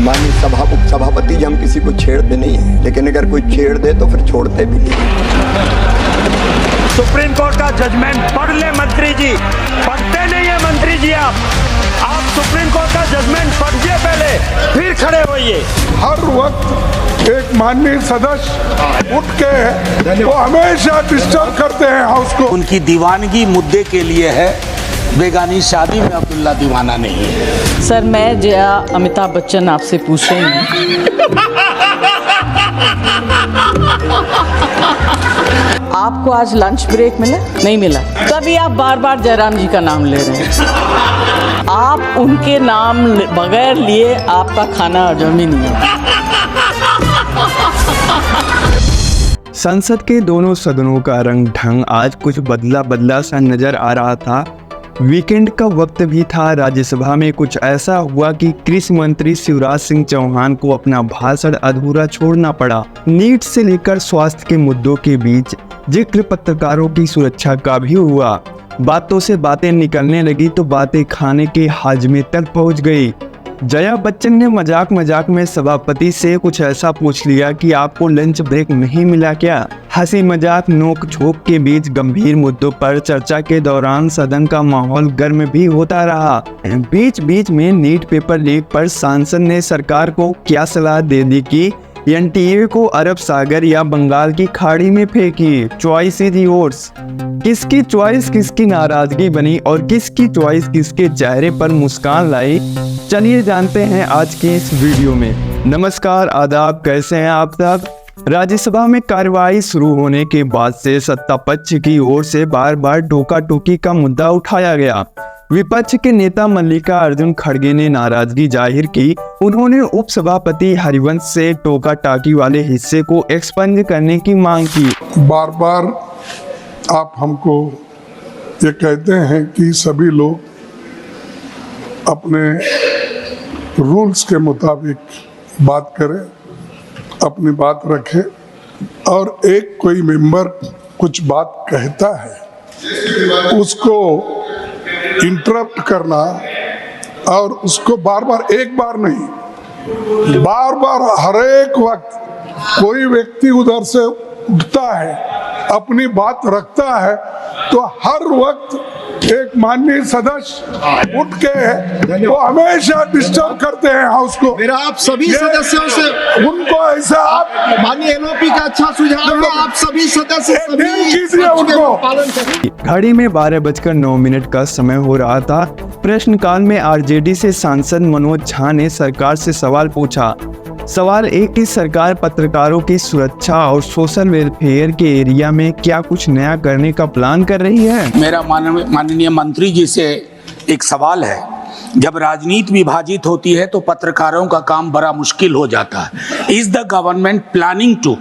माननीय उपसभापति जी, हम किसी को छेड़ते नहीं है, लेकिन अगर कोई छेड़ दे तो फिर छोड़ते भी नहीं। सुप्रीम कोर्ट का जजमेंट पढ़ ले मंत्री जी, पढ़ते नहीं है मंत्री जी आप सुप्रीम कोर्ट का जजमेंट पढ़िए पहले, फिर खड़े होइए। हर वक्त एक माननीय सदस्य उठ के वो हमेशा डिस्टर्ब करते हैं हाउस को। उनकी दीवानगी मुद्दे के लिए है, बेगानी शादी में अब्दुल्ला दीवाना नहीं है। सर, मैं जया अमिताभ बच्चन आपसे पूछ रही हूँ, आपको आज लंच ब्रेक मिला? नहीं मिला, तभी आप बार बार जयराम जी का नाम ले रहे हैं। आप उनके नाम बगैर लिए आपका खाना हजम ही नहीं है। संसद के दोनों सदनों का रंग ढंग आज कुछ बदला बदला सा नजर आ रहा था। वीकेंड का वक्त भी था। राज्यसभा में कुछ ऐसा हुआ कि कृषि मंत्री शिवराज सिंह चौहान को अपना भाषण अधूरा छोड़ना पड़ा। नीट से लेकर स्वास्थ्य के मुद्दों के बीच जिक्र पत्रकारों की सुरक्षा का भी हुआ। बातों से बातें निकलने लगी तो बातें खाने के हाजमे तक पहुंच गई। जया बच्चन ने मजाक मजाक में सभापति से कुछ ऐसा पूछ लिया कि आपको लंच ब्रेक नहीं मिला क्या? हंसी मजाक नोक झोंक के बीच गंभीर मुद्दों पर चर्चा के दौरान सदन का माहौल गर्म भी होता रहा। बीच बीच में नीट पेपर लीक पर सांसद ने सरकार को क्या सलाह दे दी कि एनटीए को अरब सागर या बंगाल की खाड़ी में फेंकी। Choice is yours. किसकी चॉइस किसकी नाराजगी बनी और किसकी चॉइस किसके चेहरे पर मुस्कान लाई, चलिए जानते हैं आज के इस वीडियो में। नमस्कार, आदाब, कैसे हैं आप सब? राज्यसभा में कार्यवाही शुरू होने के बाद से सत्ता पक्ष की ओर से बार बार टोका टोकी का मुद्दा उठाया गया। विपक्ष के नेता मल्लिका अर्जुन खड़गे ने नाराजगी जाहिर की। उन्होंने उपसभापति हरिवंश से टोका टाकी वाले हिस्से को एक्सपंज करने की मांग की। बार बार आप हमको ये कहते हैं कि सभी लोग अपने रूल्स के मुताबिक बात करें, अपनी बात रखें, और एक कोई मेंबर कुछ बात कहता है उसको इंटरप्ट करना और उसको बार बार, एक बार नहीं, बार बार हर एक वक्त कोई व्यक्ति उधर से उठता है, अपनी बात रखता है, तो हर वक्त एक माननीय सदस्य उठ के वो हमेशा डिस्टर्ब करते हैं हाउस को। मेरा आप सभी सदस्यों से उनको ऐसा, आप माननीय एनओपी का अच्छा सुझाव है, आप सभी सदस्य कीजिए उनको। पालन करें। घड़ी में 12:09 का समय हो रहा था। प्रश्नकाल में आरजेडी से सांसद मनोज झा ने सरकार से सवाल पूछा। सवाल एक कि सरकार पत्रकारों की सुरक्षा और सोशल वेलफेयर के एरिया में क्या कुछ नया करने का प्लान कर रही है? मेरा माननीय मंत्री जी से एक सवाल है। जब राजनीति विभाजित होती है तो पत्रकारों का काम बड़ा मुश्किल हो जाता है। Is the government planning to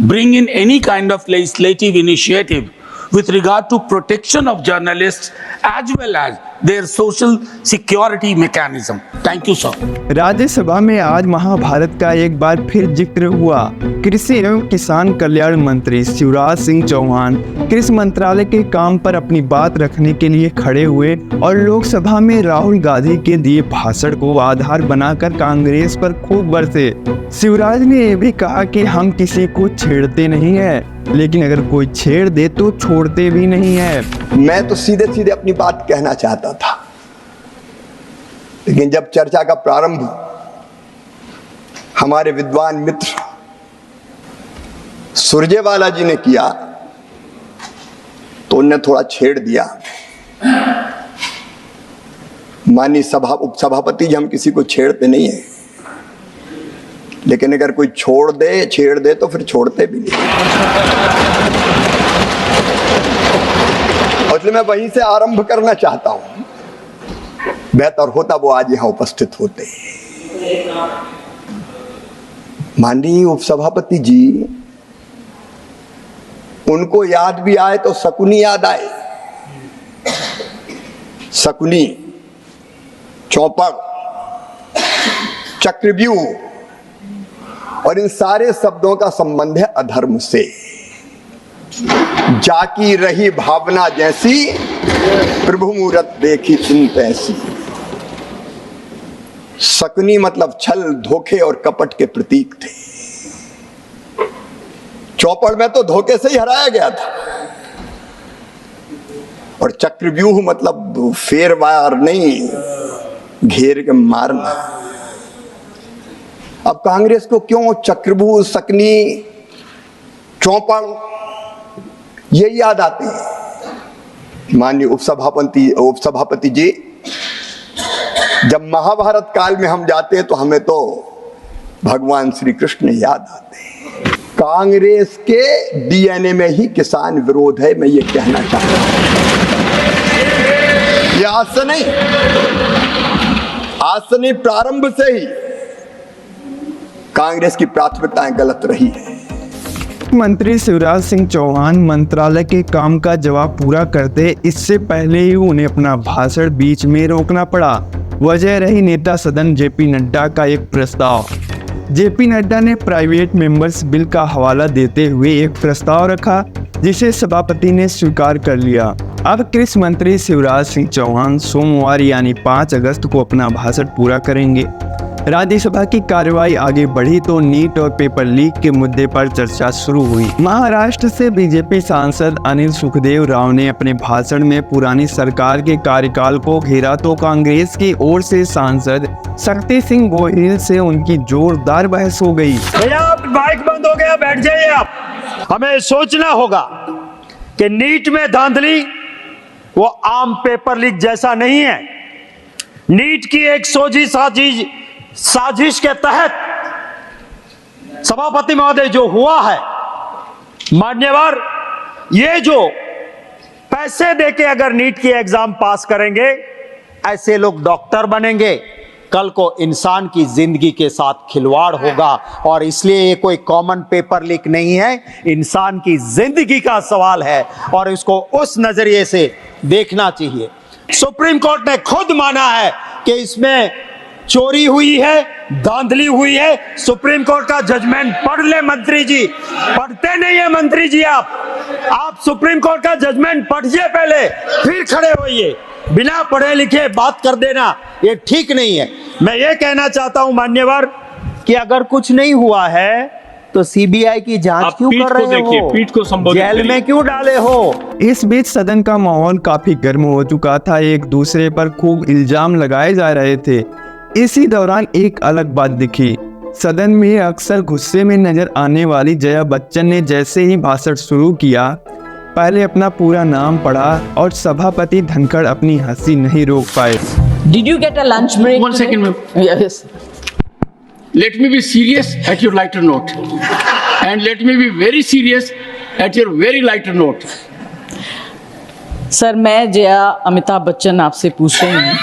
bring in any kind of legislative initiative with regard to protection of journalists as well as their social security mechanism? Thank you, sir. Rajya Sabha में आज महाभारत का एक बार फिर जिक्र हुआ। कृषि एवं किसान कल्याण मंत्री शिवराज सिंह चौहान कृषि मंत्रालय के काम पर अपनी बात रखने के लिए खड़े हुए और लोकसभा में राहुल गांधी के दिए भाषण को आधार बनाकर कांग्रेस पर खूब बरसे। शिवराज ने यह भी कहा कि हम किसी को छेड़ते नहीं है, लेकिन अगर कोई छेड़ दे तो छोड़ते भी नहीं है। मैं तो सीधे सीधे अपनी बात कहना चाहता था, लेकिन जब चर्चा का प्रारंभ हमारे विद्वान मित्र सुरजेवाला जी ने किया तो उन्हें थोड़ा छेड़ दिया। माननीय उपसभापति जी, हम किसी को छेड़ते नहीं है, लेकिन अगर कोई छेड़ दे तो फिर छोड़ते भी नहीं। और इसलिए मैं वहीं से आरंभ करना चाहता हूं। बेहतर होता वो आज यहां उपस्थित होते। माननीय उपसभापति जी, उनको याद भी आए तो शकुनी याद आए। शकुनी, चौपड़, चक्रव्यूह, और इन सारे शब्दों का संबंध है अधर्म से। जाकी रही भावना जैसी, प्रभु मूरत देखी चिंत ऐसी। सकनी मतलब छल, धोखे और कपट के प्रतीक थे। चौपड़ में तो धोखे से ही हराया गया था। और चक्रव्यूह मतलब फेरवार नहीं, घेर के मारना। अब कांग्रेस को क्यों चक्रव्यूह, सकनी, चौपड़ ये याद आते हैं? माननीय उपसभापति जी, जब महाभारत काल में हम जाते हैं तो हमें तो भगवान श्री कृष्ण याद आते हैं। कांग्रेस के डीएनए में ही किसान विरोध है, मैं ये कहना चाहता हूं। ये आज से नहीं, प्रारंभ से ही कांग्रेस की प्राथमिकताएं गलत रही है। मंत्री शिवराज सिंह चौहान मंत्रालय के काम का जवाब पूरा करते इससे पहले ही उन्हें अपना भाषण बीच में रोकना पड़ा। वजह रही नेता सदन जेपी नड्डा का एक प्रस्ताव। जेपी नड्डा ने प्राइवेट मेंबर्स बिल का हवाला देते हुए एक प्रस्ताव रखा, जिसे सभापति ने स्वीकार कर लिया। अब कृषि मंत्री शिवराज सिंह चौहान सोमवार यानी 5 अगस्त को अपना भाषण पूरा करेंगे। राज्यसभा की कार्यवाही आगे बढ़ी तो नीट और पेपर लीक के मुद्दे पर चर्चा शुरू हुई। महाराष्ट्र से बीजेपी सांसद अनिल सुखदेव राव ने अपने भाषण में पुरानी सरकार के कार्यकाल को घेरा तो कांग्रेस की ओर से सांसद शक्ति सिंह गोहिल से उनकी जोरदार बहस हो गई। भैया आप माइक बंद हो गया, बैठ जाइए आप। हमें सोचना होगा कि नीट में धांधली वो आम पेपर लीक जैसा नहीं है। नीट की एक सोझी साजिश के तहत सभापति महोदय जो हुआ है, मान्यवर, ये जो पैसे देके अगर नीट की एग्जाम पास करेंगे, ऐसे लोग डॉक्टर बनेंगे, कल को इंसान की जिंदगी के साथ खिलवाड़ होगा। और इसलिए ये कोई कॉमन पेपर लीक नहीं है, इंसान की जिंदगी का सवाल है और इसको उस नजरिए से देखना चाहिए। सुप्रीम कोर्ट ने खुद माना है कि इसमें चोरी हुई है, धांधली हुई है। सुप्रीम कोर्ट का जजमेंट पढ़ ले मंत्री जी। पढ़ते नहीं है मंत्री जी आप सुप्रीम कोर्ट का जजमेंट पढ़िए पहले, फिर खड़े होइए। बिना पढ़े लिखे बात कर देना ये ठीक नहीं है। मैं ये कहना चाहता हूं मान्यवर कि अगर कुछ नहीं हुआ है तो सीबीआई की जांच क्यों कर रहे हो? पीठ को संबोधित जेल में क्यों डाले हो? इस बीच सदन का माहौल काफी गर्म हो चुका था। एक दूसरे पर खूब इल्जाम लगाए जा रहे थे। इसी दौरान एक अलग बात दिखी। सदन में अक्सर गुस्से में नजर आने वाली जया बच्चन ने जैसे ही भाषण शुरू किया, पहले अपना पूरा नाम पढ़ा और सभापति धनखड़ अपनी हंसी नहीं रोक पाए। Did you get a lunch break? One second, ma'am. Yes. Let me be serious at your lighter note. And let me be very serious at your very lighter note. Sir, मैं जया अमिताभ बच्चन आपसे पूछ रही हूँ।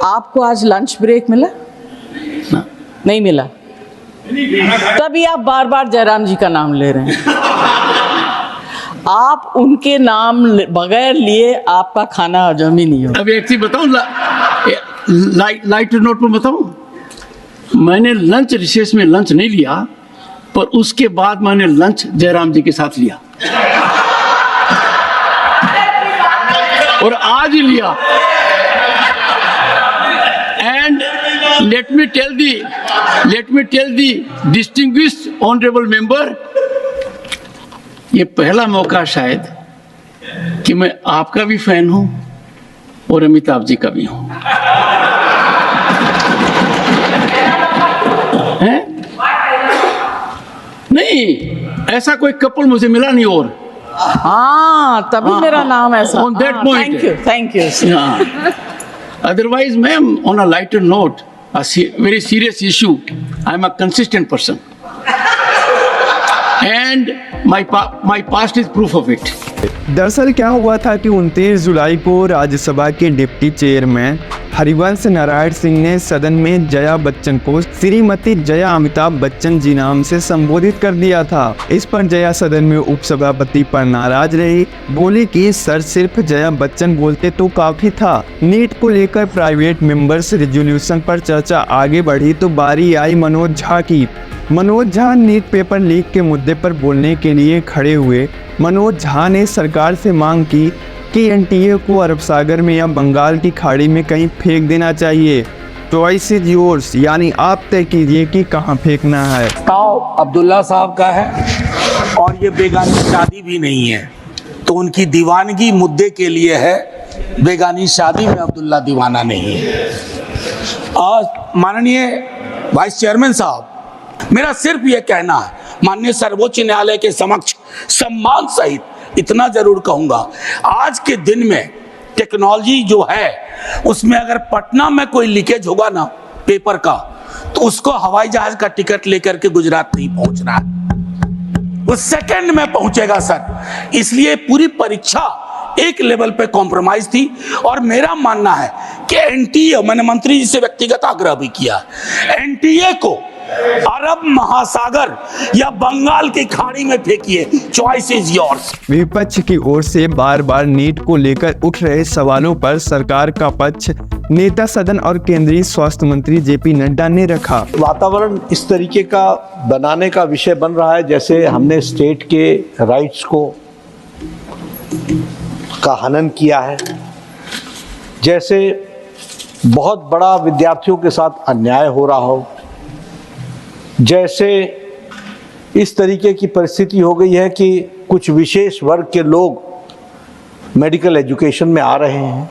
आपको आज लंच ब्रेक मिला? नहीं मिला, तभी आप बार बार जयराम जी का नाम ले रहे हैं। आप उनके नाम बगैर लिए आपका खाना हजम ही नहीं होगा। अब एक चीज बताऊं, लाइटर नोट पर बताऊं, मैंने लंच रिसेस में लंच नहीं लिया, पर उसके बाद मैंने लंच जयराम जी के साथ लिया और आज ही लिया। And let me tell the distinguished honorable member, ये पहला मौका शायद कि मैं आपका भी फैन हूं और अमिताभ जी का भी हूं। हैं? नहीं, ऐसा कोई कपल मुझे मिला नहीं। और हाँ, तभी मेरा नाम ऐसा। On that point. Thank you. Otherwise, ma'am, on a lighter note, very serious issue, I'm a consistent person. And my past is proof of it. दरअसल क्या हुआ था कि 29 जुलाई को राज्यसभा के डिप्टी चेयरमैन हरिवंश नारायण सिंह ने सदन में जया बच्चन को श्रीमती जया अमिताभ बच्चन जी नाम से संबोधित कर दिया था। इस पर जया सदन में उपसभापति पर नाराज रही, बोली कि सर सिर्फ जया बच्चन बोलते तो काफी था। नीट को लेकर प्राइवेट मेंबर्स रेजोल्यूशन पर चर्चा आगे बढ़ी तो बारी आई मनोज झा की। Manoj Jha NEET paper leak के मुद्दे पर बोलने के लिए खड़े हुए। मनोज झा ने सरकार से मांग की कि एनटीए को अरब सागर में या बंगाल की खाड़ी में कहीं फेंक देना चाहिए। चॉइस इज योर्स, यानी आप तय कीजिए कि कहाँ फेंकना है। अब्दुल्ला साहब का है और ये बेगानी शादी भी नहीं है, तो उनकी दीवानगी मुद्दे के लिए है, बेगानी शादी में अब्दुल्ला दीवाना नहीं है। और माननीय वाइस चेयरमैन साहब, मेरा सिर्फ ये कहना है, माननीय सर्वोच्च न्यायालय के समक्ष सम्मान सहित इतना जरूर कहूंगा, आज के दिन में टेक्नोलॉजी जो है उसमें अगर पटना में कोई लीकेज होगा ना पेपर का, तो उसको हवाई जहाज का टिकट लेकर के गुजरात नहीं पहुंचना है, वो सेकंड में पहुंचेगा सर। इसलिए पूरी परीक्षा एक लेवल पे कॉम्प्रोमाइज थी और मेरा मानना है कि एनटीए, मैंने मंत्री जी से व्यक्तिगत आग्रह भी किया, एनटीए को अरब महासागर या बंगाल की खाड़ी में फेंकिए, चॉइस इज योर्स। विपक्ष की ओर से बार बार नीट को लेकर उठ रहे सवालों पर सरकार का पक्ष नेता सदन और केंद्रीय स्वास्थ्य मंत्री जेपी नड्डा ने रखा। वातावरण इस तरीके का बनाने का विषय बन रहा है जैसे हमने स्टेट के राइट्स को का हनन किया है, जैसे बहुत बड़ा विद्यार्थियों के साथ अन्याय हो रहा हो, जैसे इस तरीके की परिस्थिति हो गई है कि कुछ विशेष वर्ग के लोग मेडिकल एजुकेशन में आ रहे हैं,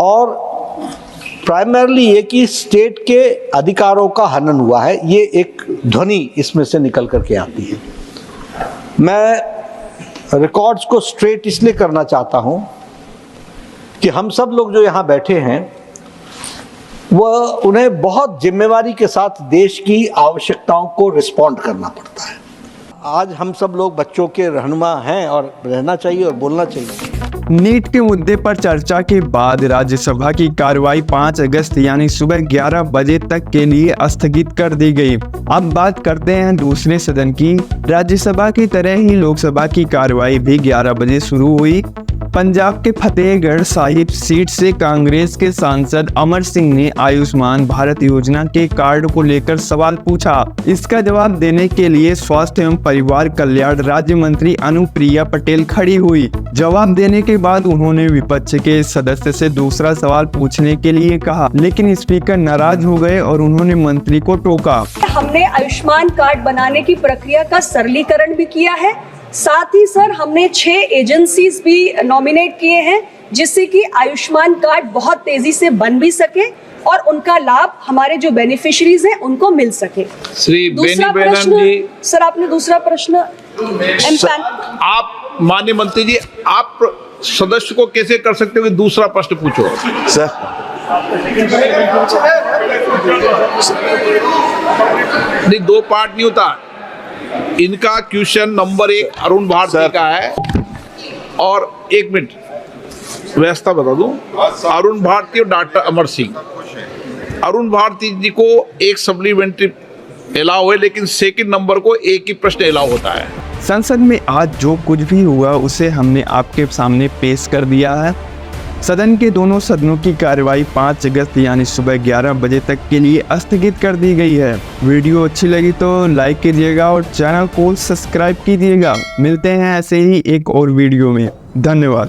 और प्राइमरली ये कि स्टेट के अधिकारों का हनन हुआ है, ये एक ध्वनि इसमें से निकल करके आती है। मैं रिकॉर्ड्स को स्ट्रेट इसलिए करना चाहता हूं कि हम सब लोग जो यहाँ बैठे हैं वह उन्हें बहुत जिम्मेवारी के साथ देश की आवश्यकताओं को रिस्पॉन्ड करना पड़ता है। आज हम सब लोग बच्चों के रहनुमा हैं और रहना चाहिए और बोलना चाहिए। नीट के मुद्दे पर चर्चा के बाद राज्यसभा की कार्रवाई 5 अगस्त यानी सुबह 11 बजे तक के लिए स्थगित कर दी गई। अब बात करते हैं दूसरे सदन की। राज्यसभा की तरह ही लोकसभा की कार्रवाई भी 11 बजे शुरू हुई। पंजाब के फतेहगढ़ साहिब सीट से कांग्रेस के सांसद अमर सिंह ने आयुष्मान भारत योजना के कार्ड को लेकर सवाल पूछा। इसका जवाब देने के लिए स्वास्थ्य एवं परिवार कल्याण राज्य मंत्री अनुप्रिया पटेल खड़ी हुई। जवाब देने के बाद उन्होंने विपक्ष के सदस्य से दूसरा सवाल पूछने के लिए कहा, लेकिन स्पीकर नाराज हो गए और उन्होंने मंत्री को टोका। हमने आयुष्मान कार्ड बनाने की प्रक्रिया का सरलीकरण भी किया है, साथ ही सर हमने 6 एजेंसीज भी नॉमिनेट किए हैं जिससे कि आयुष्मान कार्ड बहुत तेजी से बन भी सके और उनका लाभ हमारे जो बेनिफिशियरीज हैं उनको मिल सके। श्री दूसरा प्रश्न सर, आपने दूसरा प्रश्न आप माननीय मंत्री जी, आप सदस्य को कैसे कर सकते हो कि दूसरा प्रश्न पूछो सर। नहीं, 2 पार्ट नहीं होता इनका। क्वेश्चन नंबर 1 अरुण भारती का है और 1 मिनट व्यवस्था बता दूं, अरुण भारती और डॉक्टर अमर सिंह। अरुण भारती जी को एक सप्लीमेंट्री अलाउ है, लेकिन सेकंड नंबर को एक ही प्रश्न अलाउ होता है। संसद में आज जो कुछ भी हुआ उसे हमने आपके सामने पेश कर दिया है। सदन के दोनों सदनों की कार्रवाई 5 अगस्त यानी सुबह 11 बजे तक के लिए स्थगित कर दी गई है। वीडियो अच्छी लगी तो लाइक कीजिएगा और चैनल को सब्सक्राइब कीजिएगा। मिलते हैं ऐसे ही एक और वीडियो में। धन्यवाद।